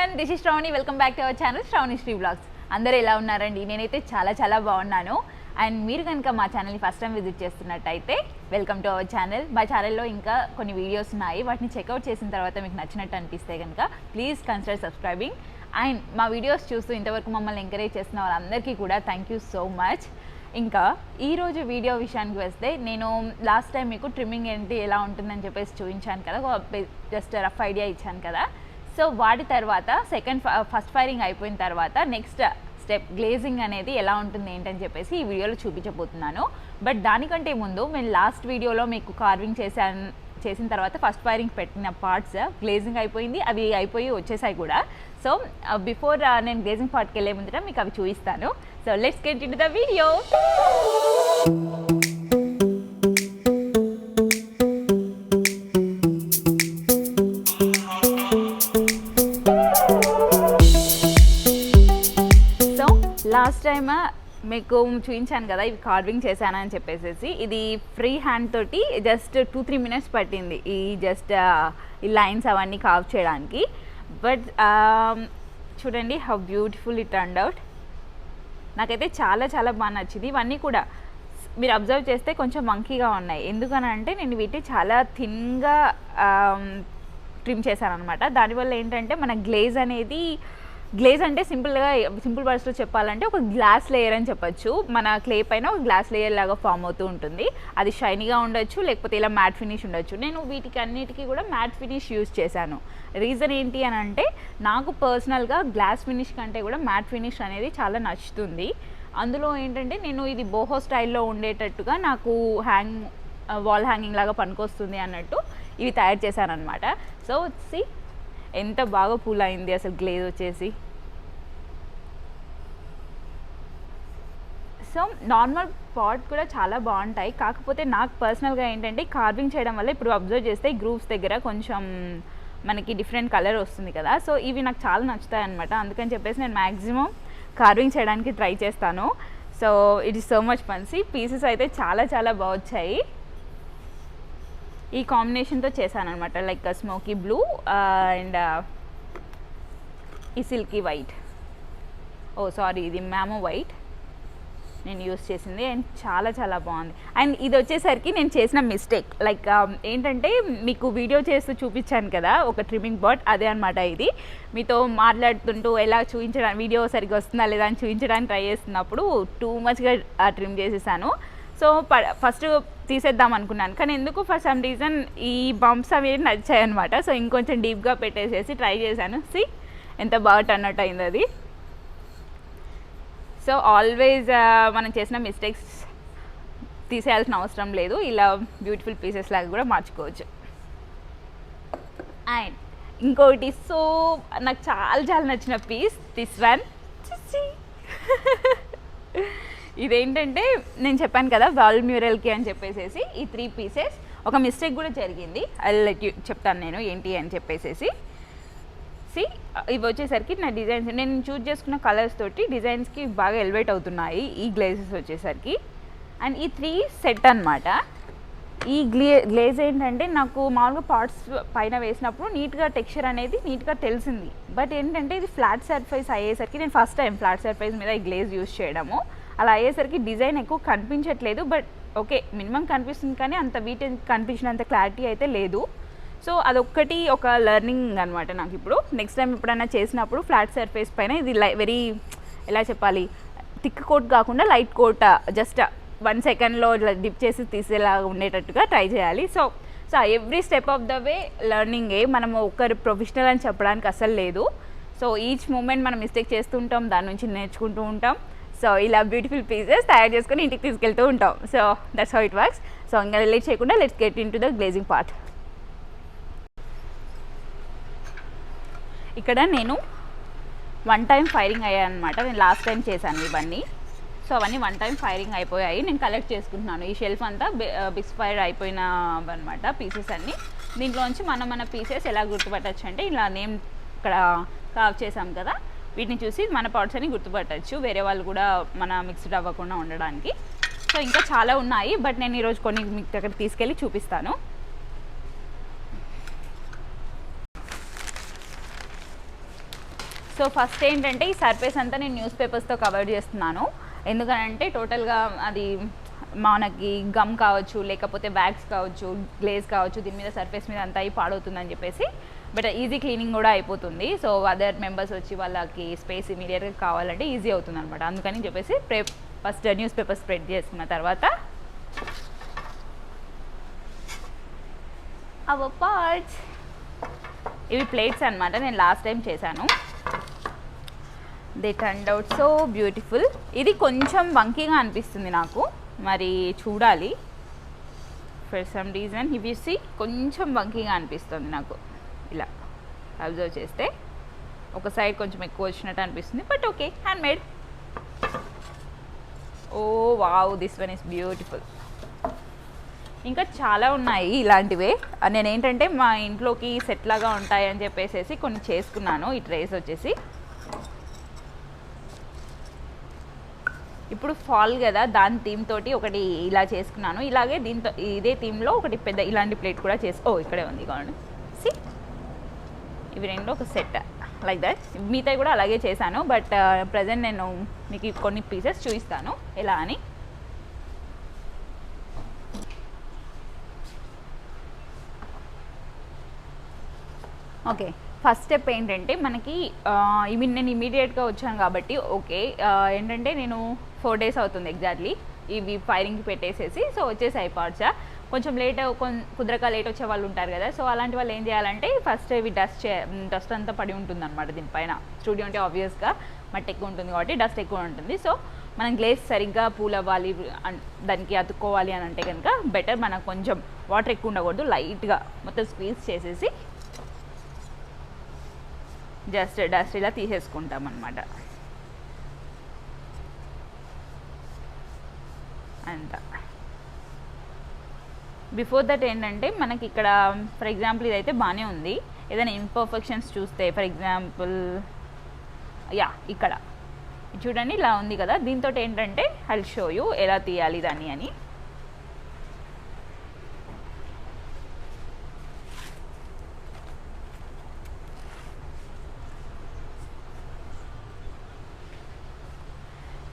Everyone, this is Sravani. Welcome back to our channel Sravani Sri blogs. అందరూ ఎలా ఉన్నారండి? నేనైతే చాలా బాగున్నాను. అండ్ మీరు కనుక మా ఛానల్ని ఫస్ట్ టైం విజిట్ చేస్తున్నట్టయితే వెల్కమ్ టు అవర్ ఛానల్. మా ఛానల్లో ఇంకా కొన్ని వీడియోస్ ఉన్నాయి. వాటిని చెక్అవుట్ చేసిన తర్వాత మీకు నచ్చినట్టు అనిపిస్తే కనుక ప్లీజ్ కన్సిడర్ సబ్స్క్రైబింగ్. అండ్ మా వీడియోస్ చూస్తూ ఇంతవరకు మమ్మల్ని ఎంకరేజ్ చేస్తున్న వాళ్ళందరికీ కూడా థ్యాంక్ యూ సో మచ్. ఇంకా ఈరోజు వీడియో విషయానికి వస్తే, నేను లాస్ట్ టైం మీకు ట్రిమ్మింగ్ ఏంటి ఎలా ఉంటుందని చెప్పేసి చూపించాను కదా, జస్ట్ రఫ్ ఐడియా ఇచ్చాను కదా. సో వాటి తర్వాత ఫస్ట్ ఫైరింగ్ అయిపోయిన తర్వాత నెక్స్ట్ స్టెప్ గ్లేజింగ్ అనేది ఎలా ఉంటుంది ఏంటని చెప్పేసి ఈ వీడియోలో చూపించబోతున్నాను. బట్ దానికంటే ముందు నేను లాస్ట్ వీడియోలో మీకు కార్వింగ్ చేసిన తర్వాత ఫస్ట్ ఫైరింగ్ పెట్టిన పార్ట్స్ గ్లేజింగ్ అయిపోయింది, అవి అయిపోయి వచ్చేసాయి కూడా. సో బిఫోర్ నేను గ్లేజింగ్ పార్ట్కి వెళ్ళే ముందర మీకు అవి చూపిస్తాను. So let's get into the video. Last time మీకు చూపించాను కదా, ఇవి కార్వింగ్ చేశానని చెప్పేసి. ఇది ఫ్రీ హ్యాండ్ తోటి జస్ట్ 2-3 minutes పట్టింది ఈ జస్ట్ ఈ లైన్స్ అవన్నీ కార్వ్ చేయడానికి. బట్ చూడండి how beautiful it turned out. నాకైతే చాలా బాగా నచ్చింది. ఇవన్నీ కూడా మీరు అబ్జర్వ్ చేస్తే కొంచెం వంకీగా ఉన్నాయి. ఎందుకనంటే నేను వీటిని చాలా థిన్గా ట్రిమ్ చేశాను అనమాట. దానివల్ల ఏంటంటే మన గ్లేజ్ అంటే సింపుల్ వర్డ్స్లో చెప్పాలంటే ఒక గ్లాస్ లేయర్ అని చెప్పొచ్చు. మన క్లే పైన ఒక గ్లాస్ లేయర్ లాగా ఫామ్ అవుతూ ఉంటుంది. అది షైనీగా ఉండొచ్చు, లేకపోతే ఇలా మ్యాట్ ఫినిష్ ఉండొచ్చు. నేను వీటికి అన్నిటికీ కూడా మ్యాట్ ఫినిష్ యూజ్ చేశాను. రీజన్ ఏంటి అని అంటే, నాకు పర్సనల్గా గ్లాస్ ఫినిష్ కంటే కూడా మ్యాట్ ఫినిష్ అనేది చాలా నచ్చుతుంది. అందులో ఏంటంటే నేను ఇది బోహో స్టైల్లో ఉండేటట్టుగా నాకు వాల్ హ్యాంగింగ్ లాగా పనికొస్తుంది అన్నట్టు ఇవి తయారు చేశాను అనమాట. సో ఎంత బాగా పూల్ అయింది అసలు గ్లేజ్ వచ్చేసి. సో నార్మల్ పాట్ కూడా చాలా బాగుంటాయి. కాకపోతే నాకు పర్సనల్గా ఏంటంటే కార్వింగ్ చేయడం వల్ల ఇప్పుడు అబ్జర్వ్ చేస్తే గ్రూవ్స్ దగ్గర కొంచెం మనకి డిఫరెంట్ కలర్ వస్తుంది కదా. సో ఇవి నాకు చాలా నచ్చుతాయి అనమాట. అందుకని చెప్పేసి నేను మ్యాక్సిమం కార్వింగ్ చేయడానికి ట్రై చేస్తాను. So it is so much fancy. Pieces అయితే చాలా బాగా వచ్చాయి. ఈ కాంబినేషన్తో చేశాను అనమాట, లైక్ స్మోకీ బ్లూ అండ్ ఈ సిల్కీ వైట్. ఇది మ్యామో వైట్ నేను యూస్ చేసింది. అండ్ చాలా బాగుంది. అండ్ ఇది వచ్చేసరికి నేను చేసిన మిస్టేక్, లైక్ ఏంటంటే మీకు వీడియో చేస్తూ చూపించాను కదా ఒక ట్రిమ్మింగ్ బాట్, అదే అనమాట ఇది. మీతో మాట్లాడుతుంటూ ఎలా చూపించడానికి, వీడియో సరిగ్గా వస్తుందా లేదా అని చూపించడానికి ట్రై చేస్తున్నప్పుడు టూ మచ్గా ట్రిమ్ చేసేసాను. సో ఫస్ట్ తీసేద్దాం అనుకున్నాను, కానీ ఎందుకు ఫర్ సమ్ రీజన్ ఈ బంప్స్ అవి నచ్చాయి అనమాట. సో ఇంకొంచెం డీప్గా పెట్టేసేసి ట్రై చేశాను. ఎంత బాగా టర్న్ అవుట్ అయింది అది. సో ఆల్వేస్ మనం చేసిన మిస్టేక్స్ తీసేయాల్సిన అవసరం లేదు, ఇలా బ్యూటిఫుల్ పీసెస్ లాగా కూడా మార్చుకోవచ్చు. అండ్ ఇంకోటి నాకు చాలా నచ్చిన పీస్, దిస్ వన్. ఇదేంటంటే నేను చెప్పాను కదా వాల్ మ్యూరల్కి అని చెప్పేసి ఈ 3 pieces. ఒక మిస్టేక్ కూడా జరిగింది, అది చెప్తాను నేను ఏంటి అని చెప్పేసి. ఇవి వచ్చేసరికి నా డిజైన్స్ నేను చూజ్ చేసుకున్న కలర్స్ తోటి డిజైన్స్కి బాగా ఎలివేట్ అవుతున్నాయి ఈ గ్లేజెస్ వచ్చేసరికి. అండ్ ఈ 3 సెట్ అనమాట. ఈ గ్లేజ్ ఏంటంటే నాకు మామూలుగా పార్ట్స్ పైన వేసినప్పుడు నీట్గా టెక్స్చర్ అనేది నీట్గా తెలిసింది. బట్ ఏంటంటే ఇది ఫ్లాట్ సర్ఫేస్ అయ్యేసరికి, నేను ఫస్ట్ టైం ఫ్లాట్ సర్ఫేస్ మీద ఈ గ్లేజ్ యూజ్ చేయడము, అలా అయ్యేసరికి డిజైన్ ఎక్కువ కనిపించట్లేదు. బట్ ఓకే, మినిమం కనిపిస్తుంది, కానీ అంత వీటి కనిపించినంత క్లారిటీ అయితే లేదు. సో అదొక్కటి ఒక లెర్నింగ్ అనమాట నాకు. ఇప్పుడు నెక్స్ట్ టైం ఎప్పుడైనా చేసినప్పుడు ఫ్లాట్ సర్ఫేస్ పైన ఇది వెరీ ఎలా చెప్పాలి, థిక్ కోట్ కాకుండా లైట్ కోట్, జస్ట్ 1 సెకండ్లో డిప్ చేసి తీసేలా ఉండేటట్టుగా ట్రై చేయాలి. So every step of the way లెర్నింగే. మనం ఒకరు ప్రొఫెషనల్ అని చెప్పడానికి అసలు లేదు. సో ఈచ్ మూమెంట్ మనం మిస్టేక్ చేస్తూ ఉంటాం, దాని నుంచి నేర్చుకుంటూ ఉంటాం. సో ఇలా బ్యూటిఫుల్ పీసెస్ తయారు చేసుకొని ఇంటికి తీసుకెళ్తూ ఉంటాం. So that's how it works. So ఇంకా లేట్ చేయకుండా let's get in to the glazing part. ఇక్కడ నేను 1 time ఫైరింగ్ అయ్యాను అనమాట. నేను లాస్ట్ టైం చేశాను ఇవన్నీ. సో అవన్నీ 1 time ఫైరింగ్ అయిపోయాయి. నేను కలెక్ట్ చేసుకుంటున్నాను. ఈ షెల్ఫ్ అంతా బిక్స్ ఫైర్ అయిపోయిన అనమాట పీసెస్ అన్నీ. దీంట్లోంచి మన పీసెస్ ఎలా గుర్తుపట్టచ్చు అంటే, ఇలా నేమ్ ఇక్కడ కార్వ్ చేసాం కదా, వీటిని చూసి మన పార్ట్స్ అని గుర్తుపట్టచ్చు, వేరే వాళ్ళు కూడా మన మిక్స్డ్ అవ్వకుండా ఉండడానికి. సో ఇంకా చాలా ఉన్నాయి, బట్ నేను ఈరోజు కొన్ని మీకు దగ్గర తీసుకెళ్ళి చూపిస్తాను. సో ఫస్ట్ ఏంటంటే ఈ సర్ఫేస్ అంతా నేను న్యూస్ పేపర్స్తో కవర్ చేస్తున్నాను. ఎందుకంటే టోటల్గా అది మనకి గమ్ కావచ్చు, లేకపోతే వ్యాక్స్ కావచ్చు, గ్లేజ్ కావచ్చు, దీని మీద సర్ఫేస్ మీద అంతా పాడవుతుందని చెప్పేసి, బట్ ఈజీ క్లీనింగ్ కూడా అయిపోతుంది. సో అదర్ మెంబర్స్ వచ్చి వాళ్ళకి స్పేస్ ఇమీడియట్గా కావాలంటే ఈజీ అవుతుంది అనమాట. అందుకని చెప్పేసి ఫస్ట్ న్యూస్ పేపర్ స్ప్రెడ్ చేసుకున్న తర్వాత అవర్ పార్ట్స్, ఇవి ప్లేట్స్ అనమాట. నేను లాస్ట్ టైం చేశాను. They turned out so beautiful. ఇది కొంచెం వంకీగా అనిపిస్తుంది నాకు, మరి చూడాలి. For some reason if you see కొంచెం వంకీగా అనిపిస్తుంది నాకు. ఇలా అబ్జర్వ్ చేస్తే ఒక సైడ్ కొంచెం ఎక్కువ వచ్చినట్టు అనిపిస్తుంది, but okay, handmade. Oh wow, this one is beautiful. ఇంకా చాలా ఉన్నాయి ఇలాంటివే. నేనేంటంటే మా ఇంట్లోకి సెట్ లాగా ఉంటాయని చెప్పేసి కొన్ని చేసుకున్నాను. ఈ ట్రేస్ వచ్చేసి ఇప్పుడు ఫాల్ కదా, దాని థీమ్ తోటి ఒకటి ఇలా చేసుకున్నాను. ఇలాగే దీంతో ఇదే థీమ్లో ఒకటి పెద్ద ఇలాంటి ప్లేట్ కూడా ఇక్కడే ఉంది కావండి. సి, ఇవి రెండు ఒక సెట్ లైక్ దట్. మిగతా కూడా అలాగే చేశాను, బట్ ప్రజెంట్ నేను మీకు కొన్ని పీసెస్ చూపిస్తాను ఎలా అని. ఓకే, ఫస్ట్ స్టెప్ ఏంటంటే మనకి నేను ఇమీడియట్గా వచ్చాను కాబట్టి ఓకే, ఏంటంటే నేను 4 days అవుతుంది ఎగ్జాక్ట్లీ ఇవి ఫైరింగ్కి పెట్టేసేసి. సో వచ్చేసి అయిపోవచ్చా, కొంచెం లేట్ కుదరక లేట్ వచ్చే వాళ్ళు ఉంటారు కదా. సో అలాంటి వాళ్ళు ఏం చేయాలంటే ఫస్ట్ ఇవి డస్ట్ అంతా పడి ఉంటుంది అనమాట దీనిపైన. స్టూడియో అంటే ఆబ్వియస్గా మట్టి ఎక్కువ ఉంటుంది కాబట్టి డస్ట్ ఎక్కువ ఉంటుంది. సో మనం గ్లేస్ సరిగ్గా పూల్ అవ్వాలి, దానికి అతుక్కోవాలి అని అంటే కనుక బెటర్ మనకు కొంచెం వాటర్ ఎక్కువ ఉండకూడదు, లైట్గా మొత్తం స్క్వీజ్ చేసేసి జస్ట్ డస్ట్ ఇలా తీసేసుకుంటాం అన్నమాట. అంత బిఫోర్ దట్ ఏంటంటే మనకి ఇక్కడ ఫర్ ఎగ్జాంపుల్ ఇదైతే బాగానే ఉంది. ఏదైనా ఇంపర్ఫెక్షన్స్ చూస్తే ఫర్ ఎగ్జాంపుల్ ఇక్కడ చూడండి ఇలా ఉంది కదా. దీంతో ఏంటంటే ఐ విల్ షో యూ ఎలా తీయాలి దాన్ని అని.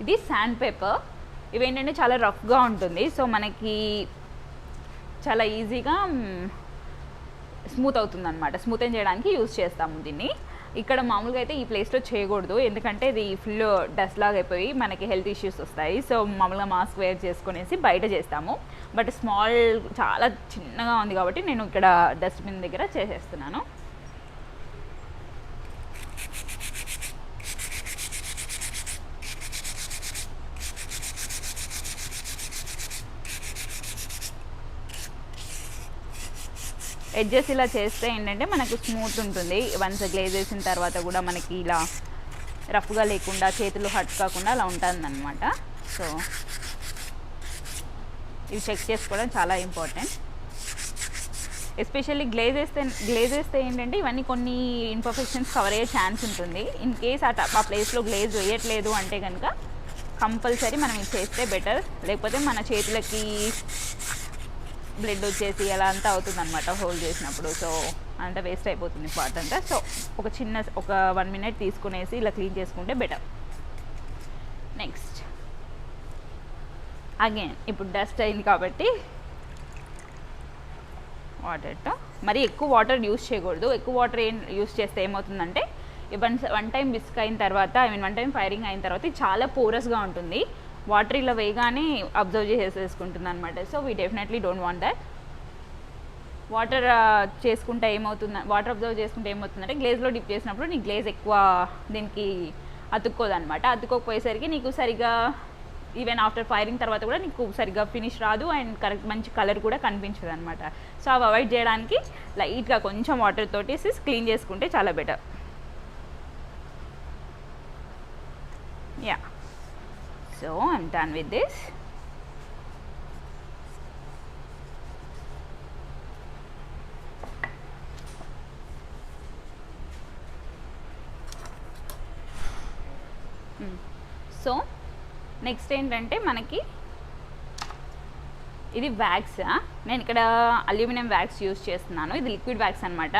ఇది శాండ్ పేపర్. ఇవేంటంటే చాలా రఫ్గా ఉంటుంది, సో మనకి చాలా ఈజీగా స్మూత్ అవుతుంది అనమాట. స్మూత్ చేయడానికి యూజ్ చేస్తాము దీన్ని. ఇక్కడ మామూలుగా అయితే ఈ ప్లేస్లో చేయకూడదు, ఎందుకంటే ఇది ఫుల్ డస్ట్ లాగా అయిపోయి మనకి హెల్త్ ఇష్యూస్ వస్తాయి. సో మామూలుగా మాస్క్ వేర్ చేసుకునేసి బయట చేస్తాము. బట్ చాలా చిన్నగా ఉంది కాబట్టి నేను ఇక్కడ డస్ట్బిన్ దగ్గర చేసేస్తున్నాను. ఎడ్జెస్ ఇలా చేస్తే ఏంటంటే మనకు స్మూత్ ఉంటుంది. వన్స్ గ్లేజ్ వేసిన తర్వాత కూడా మనకి ఇలా రఫ్గా లేకుండా, చేతులు హట్ కాకుండా అలా ఉంటుంది అనమాట. సో ఇవి చెక్ చేసుకోవడం చాలా ఇంపార్టెంట్. ఎస్పెషల్లీ గ్లేజ్ వేస్తే ఏంటంటే ఇవన్నీ కొన్ని ఇన్పర్ఫెక్షన్స్ కవర్ అయ్యే ఛాన్స్ ఉంటుంది. ఇన్ కేస్ ఆ ప్లేస్లో గ్లేజ్ వేయట్లేదు అంటే కనుక కంపల్సరీ మనం ఇది చేస్తే బెటర్. లేకపోతే మన చేతులకి బ్లడ్ వచ్చేసి అలా అంతా అవుతుంది అనమాట హోల్ చేసినప్పుడు. సో అంతా వేస్ట్ అయిపోతుంది పార్ట్ అంతా. సో ఒక 1 minute తీసుకునేసి ఇలా క్లీన్ చేసుకుంటే బెటర్. నెక్స్ట్ అగైన్ ఇప్పుడు డస్ట్ అయింది కాబట్టి వాటర్తో, మరి ఎక్కువ వాటర్ యూస్ చేయకూడదు. ఎక్కువ వాటర్ యూస్ చేస్తే ఏమవుతుందంటే వన్ టైం విస్క్ అయిన తర్వాత, వన్ టైం ఫైరింగ్ అయిన తర్వాత ఇది చాలా పోరస్గా ఉంటుంది. వాటర్ ఇలా వేయగానే అబ్జర్వ్ చేసేసుకుంటుంది అనమాట. So we definitely don't want that. Water observe చేసుకుంటే ఏమవుతుందంటే గ్లేజ్లో డిప్ చేసినప్పుడు నీ గ్లేజ్ ఎక్కువ దీనికి అతుక్కోదనమాట. అతుక్కోకపోయేసరికి నీకు సరిగా ఈవెన్ ఆఫ్టర్ ఫైరింగ్ తర్వాత కూడా నీకు సరిగ్గా ఫినిష్ రాదు అండ్ కరెక్ట్ మంచి కలర్ కూడా కనిపించదు అనమాట. సో అవి అవాయిడ్ చేయడానికి లైట్గా కొంచెం వాటర్ తోటి క్లీన్ చేసుకుంటే చాలా better. Yeah, so I'm done with this. So next ఏంటంటే మనకి ఇది వ్యాక్స్. నేను ఇక్కడ అల్యూమినియం వ్యాక్స్ యూజ్ చేస్తున్నాను. ఇది లిక్విడ్ వ్యాక్స్ అనమాట.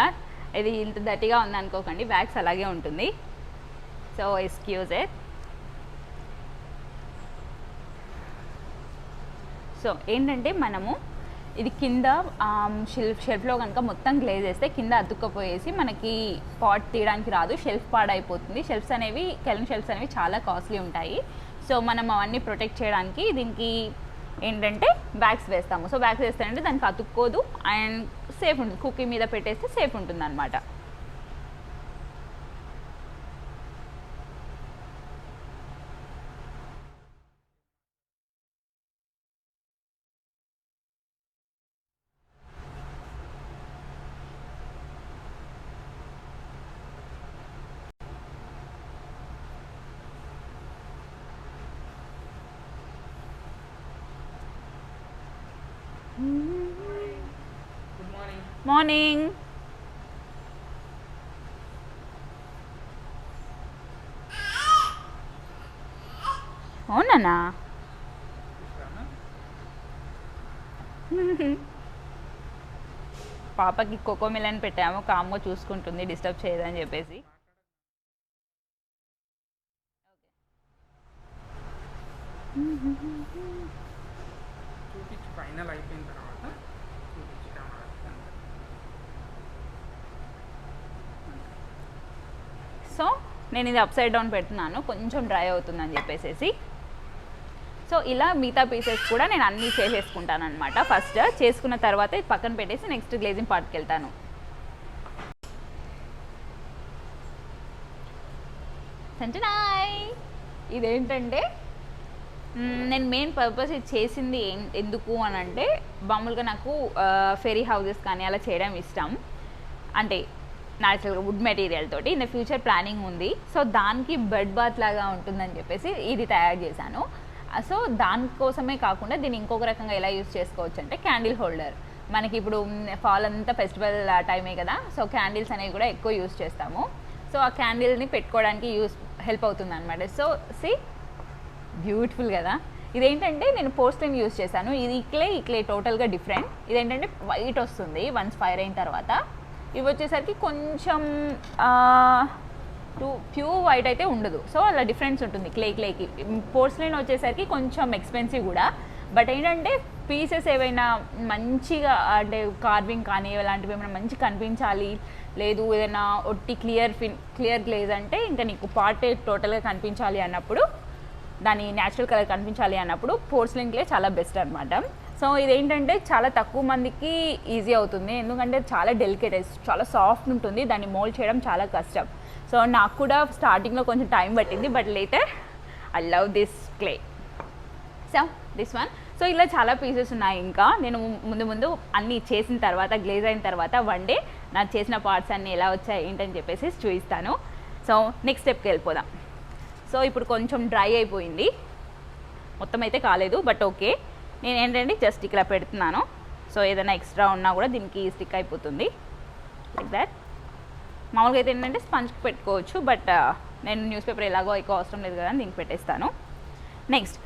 ఇది ఇంత దట్టిగా ఉందనుకోకండి, వ్యాక్స్ అలాగే ఉంటుంది. So excuse it. సో ఏంటంటే మనము ఇది కింద షెల్ఫ్లో కనుక మొత్తం గ్లేజ్ వేస్తే కింద అతుక్కపోయేసి మనకి పాట్ తీయడానికి రాదు, షెల్ఫ్ పాడైపోతుంది. షెల్ఫ్స్ అనేవి కెలన్ షెల్ఫ్స్ అనేవి చాలా కాస్ట్లీ ఉంటాయి. సో మనం అవన్నీ ప్రొటెక్ట్ చేయడానికి దీనికి ఏంటంటే బ్యాగ్స్ వేస్తాము. సో బ్యాగ్స్ వేస్తానంటే దానికి అతుక్కోదు అండ్ సేఫ్ ఉంటుంది. కుక్కీ మీద పెట్టేస్తే సేఫ్ ఉంటుంది అనమాట. మార్నింగ్. అవునా? పాపకి కోకో మిలన్ పెట్టాము, కామ్గా చూసుకుంటుంది, డిస్టర్బ్ చేయదని చెప్పేసి. ఫైనల్ అయిపోయిన తర్వాత సో నేను ఇది అప్ సైడ్ డౌన్ పెడుతున్నాను, కొంచెం డ్రై అవుతుందని చెప్పేసి. సో ఇలా మిగతా పీసెస్ కూడా నేను అన్నీ చేసేసుకుంటాను అనమాట. ఫస్ట్ చేసుకున్న తర్వాత ఇది పక్కన పెట్టేసి నెక్స్ట్ గ్లేజింగ్ పార్ట్కి వెళ్తాను. సంచనాయ్. ఇదేంటంటే నేను మెయిన్ పర్పస్ ఇది చేసింది ఎందుకు అని అంటే, మామూలుగా నాకు ఫెరీ హౌసెస్ కానీ అలా చేయడం ఇష్టం. అంటే న్యాచురల్గా వుడ్ మెటీరియల్ తోటి ఇన్ ద ఫ్యూచర్ ప్లానింగ్ ఉంది. సో దానికి బెడ్ బాత్ లాగా ఉంటుందని చెప్పేసి ఇది తయారు చేశాను. సో దానికోసమే కాకుండా దీన్ని ఇంకొక రకంగా ఎలా యూస్ చేసుకోవచ్చు అంటే, క్యాండిల్ హోల్డర్. మనకి ఇప్పుడు ఫాల్ అంతా ఫెస్టివల్ టైమే కదా, సో క్యాండిల్స్ అనేవి కూడా ఎక్కువ యూస్ చేస్తాము. సో ఆ క్యాండిల్ని పెట్టుకోవడానికి హెల్ప్ అవుతుంది అనమాట. సో బ్యూటిఫుల్ కదా. ఇదేంటంటే నేను పోర్సిలిన్ యూస్ చేశాను. ఇది ఇక్లే టోటల్గా డిఫరెంట్. ఇదేంటంటే వైట్ వస్తుంది వన్స్ ఫైర్ అయిన తర్వాత. ఇవి వచ్చేసరికి కొంచెం ప్యూర్ వైట్ అయితే ఉండదు. సో అలా డిఫరెన్స్ ఉంటుంది క్లేకి. పోర్సిలిన్ వచ్చేసరికి కొంచెం ఎక్స్పెన్సివ్ కూడా. బట్ ఏంటంటే పీసెస్ ఏవైనా మంచిగా అంటే కార్వింగ్ కానీ ఇలాంటివి ఏమైనా మంచి కనిపించాలి, లేదు ఏదైనా ఒట్టి క్లియర్ గ్లేజ్ అంటే ఇంకా నీకు పార్ట్ టోటల్గా కనిపించాలి అన్నప్పుడు, దాని న్యాచురల్ కలర్ కనిపించాలి అన్నప్పుడు పోర్సిలిన్ క్లే చాలా బెస్ట్ అనమాట. సో ఇదేంటంటే చాలా తక్కువ మందికి ఈజీ అవుతుంది, ఎందుకంటే చాలా డెలికేట్, చాలా సాఫ్ట్ ఉంటుంది, దాన్ని మోల్డ్ చేయడం చాలా కష్టం. సో నాకు కూడా స్టార్టింగ్లో కొంచెం టైం పట్టింది, but later I love this clay. So this one. So ఇలా చాలా పీసెస్ ఉన్నాయి. ఇంకా నేను ముందు అన్నీ చేసిన తర్వాత, గ్లేజ్ అయిన తర్వాత వన్ డే నాకు చేసిన పార్ట్స్ అన్నీ ఎలా వచ్చాయి ఏంటని చెప్పేసి చూపిస్తాను. సో నెక్స్ట్ స్టెప్కి వెళ్ళిపోదాం. సో ఇప్పుడు కొంచెం డ్రై అయిపోయింది, మొత్తం అయితే కాలేదు, బట్ ఓకే. నేను ఏంటంటే జస్ట్ ఇక్కడ పెడుతున్నాను. సో ఏదైనా ఎక్స్ట్రా ఉన్నా కూడా దీనికి స్టిక్ అయిపోతుంది లైక్ దాట్. మామూలుగా అయితే ఏంటంటే స్పంజ్కి పెట్టుకోవచ్చు, బట్ నేను న్యూస్ పేపర్ ఎలాగో ఎక్కువ అవసరం లేదు కదా అని దీనికి పెట్టేస్తాను. నెక్స్ట్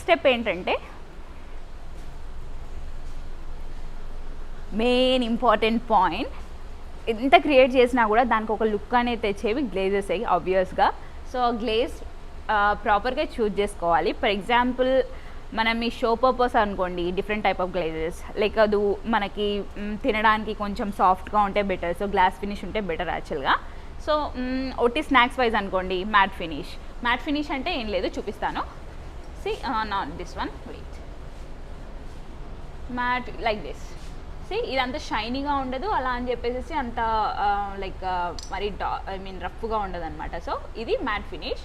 స్టెప్ ఏంటంటే మెయిన్ ఇంపార్టెంట్ పాయింట్. ఎంత క్రియేట్ చేసినా కూడా దానికి ఒక లుక్ అనేది తెచ్చేవి గ్లేజెస్ అయ్యి ఆబ్వియస్గా. సో గ్లేజ్ ప్రాపర్గా చూజ్ చేసుకోవాలి. ఫర్ ఎగ్జాంపుల్ మనం ఈ షో పర్పస్ అనుకోండి, different type of glazes like అది మనకి తినడానికి కొంచెం సాఫ్ట్గా ఉంటే బెటర్. సో గ్లాస్ ఫినిష్ ఉంటే బెటర్ యాక్చువల్గా. సో ఒట్టి స్నాక్స్ వైజ్ అనుకోండి మ్యాట్ ఫినిష్ అంటే ఏం లేదు, చూపిస్తాను. See not this one, wait. Matte like this. See ఇదంతా షైనీగా ఉండదు అలా అని చెప్పేసి అంత లైక్ మరి రఫ్గా ఉండదు అనమాట. సో ఇది మ్యాట్ ఫినిష్,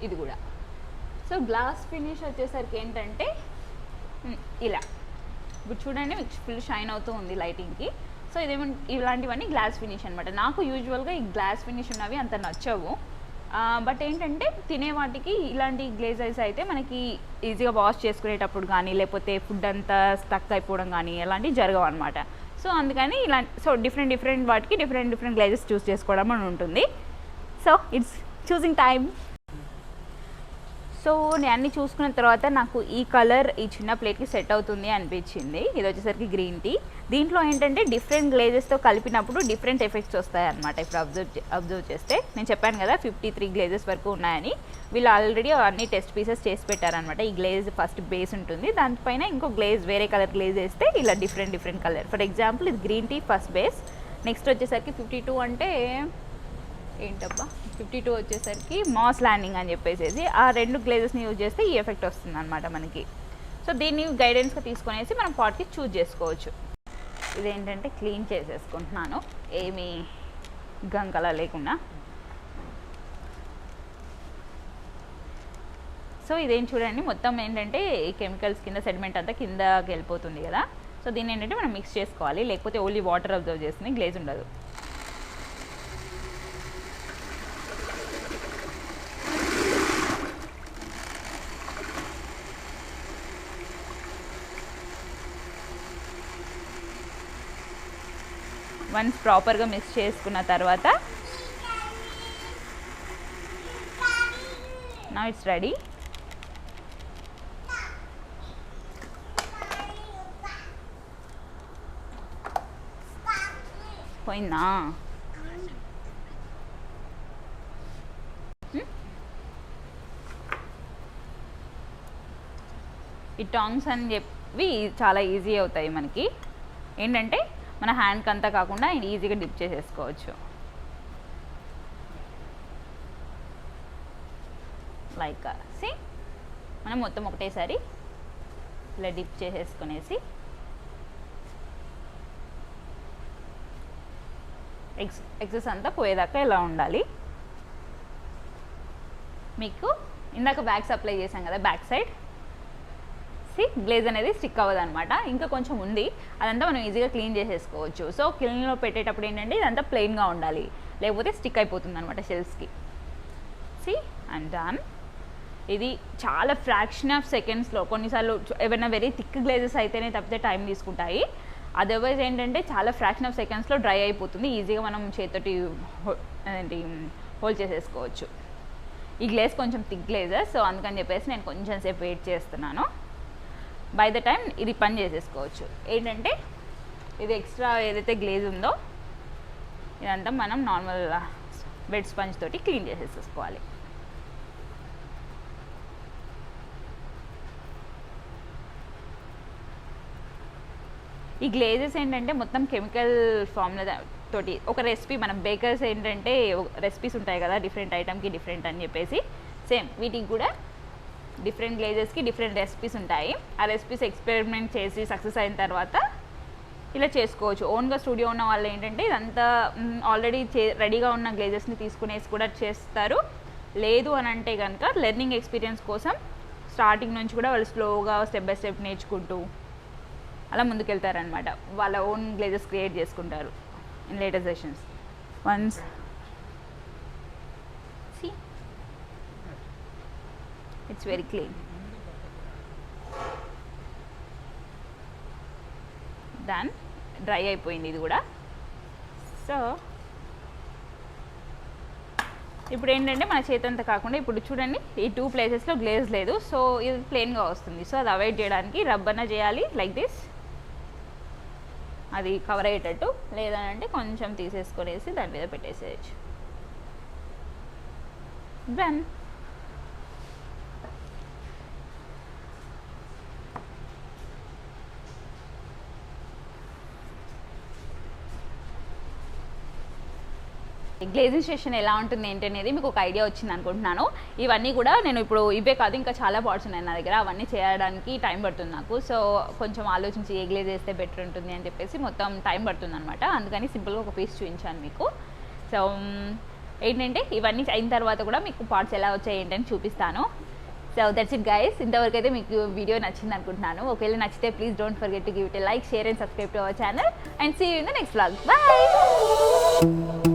ఇది కూడా. సో గ్లాస్ ఫినిష్ వచ్చేసరికి ఏంటంటే ఇలా ఇప్పుడు చూడండి, మీకు ఫుల్ షైన్ అవుతూ ఉంది లైటింగ్కి. సో ఇలాంటివన్నీ గ్లాస్ ఫినిష్ అనమాట. నాకు యూజువల్గా ఈ గ్లాస్ ఫినిష్ ఉన్నవి అంత నచ్చవు, బట్ ఏంటంటే తినే వాటికి ఇలాంటి గ్లేజెస్ అయితే మనకి ఈజీగా వాష్ చేసుకునేటప్పుడు కానీ, లేకపోతే ఫుడ్ అంతా స్టక్ అయిపోవడం కానీ అలాంటివి జరగవు అనమాట. సో అందుకని సో డిఫరెంట్ వాటికి డిఫరెంట్ గ్లేజెస్ చూస్ చేసుకోవడం అని ఉంటుంది. So it's choosing time. So నేను అన్ని చూసుకున్న తర్వాత నాకు ఈ కలర్ ఈ చిన్న ప్లేట్కి సెట్ అవుతుంది అనిపించింది. ఇది వచ్చేసరికి గ్రీన్ టీ. దీంట్లో ఏంటంటే డిఫరెంట్ గ్లేజెస్తో కలిపినప్పుడు డిఫరెంట్ ఎఫెక్ట్స్ వస్తాయి అన్నమాట. ఇప్పుడు అబ్జర్వ్ చేస్తే నేను చెప్పాను కదా 53 గ్లేజెస్ వరకు ఉన్నాయని. వీళ్ళు ఆల్రెడీ అన్ని టెస్ట్ పీసెస్ చేసి పెట్టారనమాట. ఈ గ్లేజ్ ఫస్ట్ బేస్ ఉంటుంది, దానిపైన ఇంకో గ్లేజ్ వేరే కలర్ గ్లేజ్ వేస్తే ఇలా డిఫరెంట్ కలర్. ఫర్ ఎగ్జాంపుల్ ఇది green tea first base, next వచ్చేసరికి 52 అంటే ఏంటబ్బా 52 వచ్చేసరికి మాస్ ల్యాండింగ్ అని చెప్పేసి ఆ 2 గ్లేజెస్ని యూజ్ చేస్తే ఈ ఎఫెక్ట్ వస్తుంది అనమాట మనకి. సో దీన్ని గైడెన్స్గా తీసుకునేసి మనం పాట్కి చూజ్ చేసుకోవచ్చు. ఇదేంటంటే క్లీన్ చేసేసుకుంటున్నాను ఏమీ గంకలా లేకుండా. సో ఇదేం చూడండి, మొత్తం ఏంటంటే ఈ కెమికల్స్ కింద సెడిమెంట్ అంతా కిందకి వెళ్ళిపోతుంది కదా. సో దీన్ని ఏంటంటే మనం మిక్స్ చేసుకోవాలి, లేకపోతే ఓన్లీ వాటర్ అబ్జర్వ్ చేస్తుంది, గ్లేజ్ ఉండదు. వన్స్ ప్రాపర్గా మిక్స్ చేసుకున్న తర్వాత నౌ ఇట్స్ రెడీ. పోయిందా? ఈ టాంగ్స్ అని చెప్పి చాలా ఈజీ అవుతాయి మనకి. ఏంటంటే మన హ్యాండ్కి అంతా కాకుండా ఈజీగా డిప్ చేసేసుకోవచ్చు. లైక్ సి మనం మొత్తం ఒకటేసారి ఇలా డిప్ చేసేసుకునేసి ఎక్సెస్ అంతా పోయేదాకా ఇలా ఉండాలి. మీకు ఇందాక బ్యాక్ అప్లై చేసాం కదా, బ్యాక్ సైడ్ గ్లేజ్ అనేది స్టిక్ అవ్వదు అనమాట. ఇంకా కొంచెం ఉంది, అదంతా మనం ఈజీగా క్లీన్ చేసేసుకోవచ్చు. సో క్లీన్లో పెట్టేటప్పుడు ఏంటంటే ఇదంతా ప్లెయిన్గా ఉండాలి, లేకపోతే స్టిక్ అయిపోతుంది అనమాట షెల్స్కి. And done. ఇది చాలా ఫ్రాక్షన్ ఆఫ్ సెకండ్స్లో, కొన్నిసార్లు ఏమైనా వెరీ థిక్ గ్లేజెస్ అయితేనే తప్పితే టైం తీసుకుంటాయి. అదర్వైజ్ ఏంటంటే చాలా ఫ్రాక్షన్ ఆఫ్ సెకండ్స్లో డ్రై అయిపోతుంది, ఈజీగా మనం చేతితోటి ఏంటి హోల్డ్ చేసేసుకోవచ్చు. ఈ గ్లేజ్ కొంచెం థిక్ గ్లేజెస్, సో అందుకని చెప్పేసి నేను కొంచెం సేపు వెయిట్ చేస్తున్నాను. బై ద టైం ఇది పని చేసేసుకోవచ్చు. ఏంటంటే ఇది ఎక్స్ట్రా ఏదైతే గ్లేజ్ ఉందో ఇదంతా మనం నార్మల్ వెట్ స్పంజ్ తోటి క్లీన్ చేసేసుకోవాలి. ఈ గ్లేజెస్ ఏంటంటే మొత్తం కెమికల్ ఫార్ములా తోటి ఒక రెసిపీ, మనం బేకర్స్ ఏంటంటే రెసిపీస్ ఉంటాయి కదా డిఫరెంట్ ఐటమ్కి డిఫరెంట్ అని చెప్పేసి, సేమ్ వీటికి కూడా డిఫరెంట్ గ్లేజెస్కి డిఫరెంట్ రెసిపీస్ ఉంటాయి. ఆ రెసిపీస్ ఎక్స్పెరిమెంట్ చేసి సక్సెస్ అయిన తర్వాత ఇలా చేసుకోవచ్చు. ఓన్గా స్టూడియో ఉన్న వాళ్ళు ఏంటంటే ఇదంతా ఆల్రెడీ రెడీగా ఉన్న గ్లేజెస్ని తీసుకునేసి కూడా చేస్తారు. లేదు అని అంటే కనుక లెర్నింగ్ ఎక్స్పీరియన్స్ కోసం స్టార్టింగ్ నుంచి కూడా వాళ్ళు స్లోగా స్టెప్ బై స్టెప్ నేర్చుకుంటూ అలా ముందుకెళ్తారనమాట. వాళ్ళ ఓన్ గ్లేజెస్ క్రియేట్ చేసుకుంటారు in later sessions. Once it's very clean. Done. Dry అయిపోయింది ఇది కూడా. సో ఇప్పుడు ఏంటంటే మన చేతంతా కాకుండా ఇప్పుడు చూడండి ఈ 2 ప్లేసెస్లో గ్లేజ్ లేదు, సో ఇది ప్లెయిన్గా వస్తుంది. సో అది అవాయిడ్ చేయడానికి రబ్ అన్న చేయాలి లైక్ దిస్, అది కవర్ అయ్యేటట్టు. లేదంటే కొంచెం తీసేసుకొనేసి దాని మీద పెట్టేసేయచ్చు. డన్. గ్లేజింగ్ సెషన్ ఎలా ఉంటుంది ఏంటి అనేది మీకు ఒక ఐడియా వచ్చింది అనుకుంటున్నాను. ఇవన్నీ కూడా నేను ఇప్పుడు ఇవే కాదు ఇంకా చాలా పార్ట్స్ ఉన్నాయి నా దగ్గర, అవన్నీ చేయడానికి టైం పడుతుంది నాకు. సో కొంచెం ఆలోచించి ఏ గ్లేజ్ వేస్తే బెటర్ ఉంటుంది అని చెప్పేసి మొత్తం టైం పడుతుంది అనమాట. అందుకని సింపుల్గా ఒక పీస్ చూపించాను మీకు. సో ఏంటంటే ఇవన్నీ అయిన తర్వాత కూడా మీకు పార్ట్స్ ఎలా వచ్చాయి ఏంటని చూపిస్తాను. So that's it guys. ఇంతవరకు అయితే మీకు వీడియో నచ్చింది అనుకుంటున్నాను. ఒకవేళ నచ్చితే please don't forget to give it a like, share and subscribe to our channel and see you in the next vlog. Bye.